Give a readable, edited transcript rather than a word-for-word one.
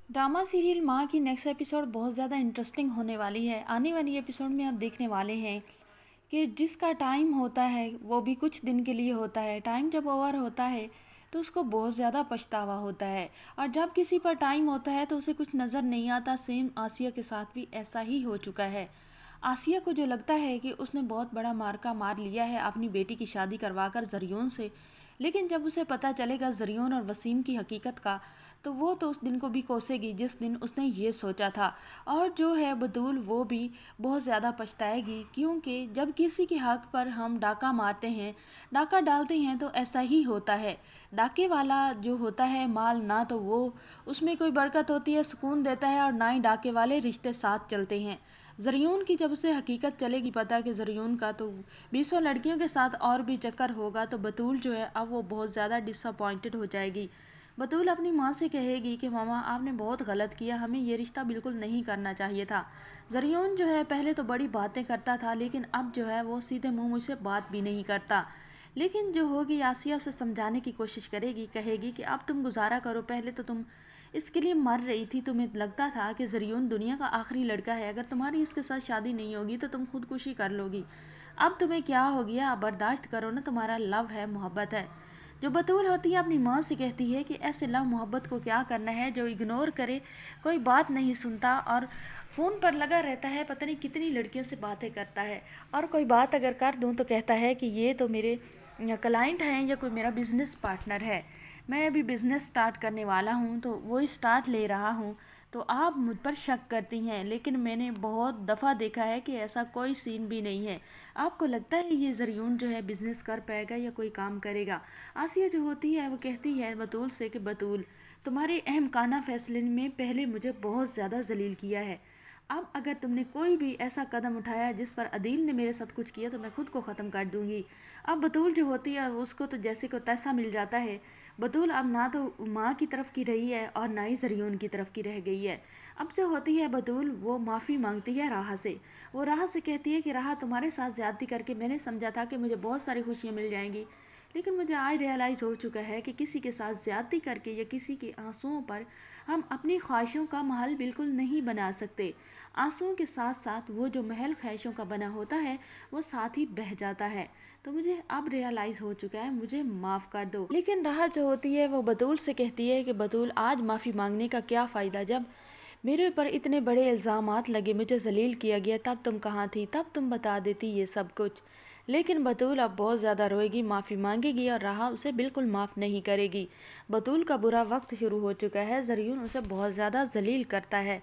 Drama serial माँ की next episode बहुत ज़्यादा इंटरेस्टिंग होने वाली है। आने वाली एपिसोड में आप देखने वाले हैं कि जिसका टाइम होता है वो भी कुछ दिन के लिए होता है। टाइम जब ओवर होता है तो उसको बहुत ज़्यादा पछतावा होता है, और जब किसी पर टाइम होता है तो उसे कुछ नज़र नहीं आता। सेम आसिया के साथ भी ऐसा ही हो चुका है। आसिया को जो लगता है कि उसने बहुत बड़ा मार्का मार लिया है अपनी बेटी की शादी करवाकर ज़रियोन से, लेकिन जब उसे पता चलेगा ज़रियोन और वसीम की हकीकत का, तो वो तो उस दिन को भी कोसेगी जिस दिन उसने ये सोचा था। और जो है बतूल, वो भी बहुत ज़्यादा पछताएगी, क्योंकि जब किसी के हक पर हम डाका मारते हैं, डाका डालते हैं, तो ऐसा ही होता है। डाके वाला जो होता है माल, ना तो वो उसमें कोई बरकत होती है, सुकून देता है, और ना ही डाके वाले रिश्ते साथ चलते हैं। ज़रियून की जब उसे हकीकत चलेगी पता कि ज़रियून का तो 20 लड़कियों के साथ और भी चक्कर होगा, तो बतूल जो है अब वो बहुत ज़्यादा डिसअपॉइंटेड हो जाएगी। बतूल अपनी माँ से कहेगी कि मामा आपने बहुत गलत किया, हमें ये रिश्ता बिल्कुल नहीं करना चाहिए था। ज़रियून जो है पहले तो बड़ी बातें करता था, लेकिन अब जो है वो सीधे मुँह मुझसे बात भी नहीं करता। लेकिन जो होगी आसिया उसे समझाने की कोशिश करेगी, कहेगी कि अब तुम गुजारा करो, पहले तो तुम इसके लिए मर रही थी, तुम्हें लगता था कि ज़रियून दुनिया का आखिरी लड़का है, अगर तुम्हारी इसके साथ शादी नहीं होगी तो तुम खुदकुशी कर लोगी। अब तुम्हें क्या हो गया, अब बर्दाश्त करो ना, तुम्हारा लव है, मोहब्बत है। जो बतूल होती है अपनी माँ से कहती है कि ऐसे लव मोहब्बत को क्या करना है, जो इग्नोर करे, कोई बात नहीं सुनता और फ़ोन पर लगा रहता है, पता नहीं कितनी लड़कियों से बातें करता है, और कोई बात अगर कर दूँ तो कहता है कि ये तो मेरे क्लाइंट हैं या कोई मेरा बिज़नेस पार्टनर है, मैं अभी बिज़नेस स्टार्ट करने वाला हूँ, तो वो स्टार्ट ले रहा हूँ, तो आप मुझ पर शक करती हैं, लेकिन मैंने बहुत दफ़ा देखा है कि ऐसा कोई सीन भी नहीं है। आपको लगता है ये ज़रियून जो है बिज़नेस कर पाएगा या कोई काम करेगा? आसिया जो होती है वो कहती है बतूल से कि बतूल, तुम्हारे अहमकाना फ़ैसले में पहले मुझे बहुत ज़्यादा ज़लील किया है। अब अगर तुमने कोई भी ऐसा कदम उठाया जिस पर अदील ने मेरे साथ कुछ किया, तो मैं खुद को ख़त्म कर दूंगी। अब बतूल जो होती है उसको तो जैसे को तैसा मिल जाता है। बतूल अब ना तो माँ की तरफ की रही है और ना ही ज़रियून की तरफ की रह गई है। अब जो होती है बतूल, वो माफ़ी मांगती है राह से। वो राह से कहती है कि राह, तुम्हारे साथ ज़्यादती करके मैंने समझा था कि मुझे बहुत सारी खुशियाँ मिल जाएंगी, लेकिन मुझे आज रियलाइज़ हो चुका है कि किसी के साथ ज़्यादती करके या किसी के आंसुओं पर हम अपनी ख्वाहिशों का महल बिल्कुल नहीं बना सकते। आंसुओं के साथ साथ वो जो महल ख्वाहिशों का बना होता है वो साथ ही बह जाता है। तो मुझे अब रियलाइज़ हो चुका है, मुझे माफ़ कर दो। लेकिन राह जो होती है वो बतूल से कहती है कि बतूल, आज माफ़ी मांगने का क्या फ़ायदा, जब मेरे ऊपर इतने बड़े इल्ज़ामात लगे, मुझे जलील किया गया, तब तुम कहाँ थी, तब तुम बता देती ये सब कुछ। लेकिन बतूल अब बहुत ज़्यादा रोएगी, माफ़ी मांगेगी, और राह उसे बिल्कुल माफ़ नहीं करेगी। बतूल का बुरा वक्त शुरू हो चुका है, ज़रियून उसे बहुत ज़्यादा जलील करता है।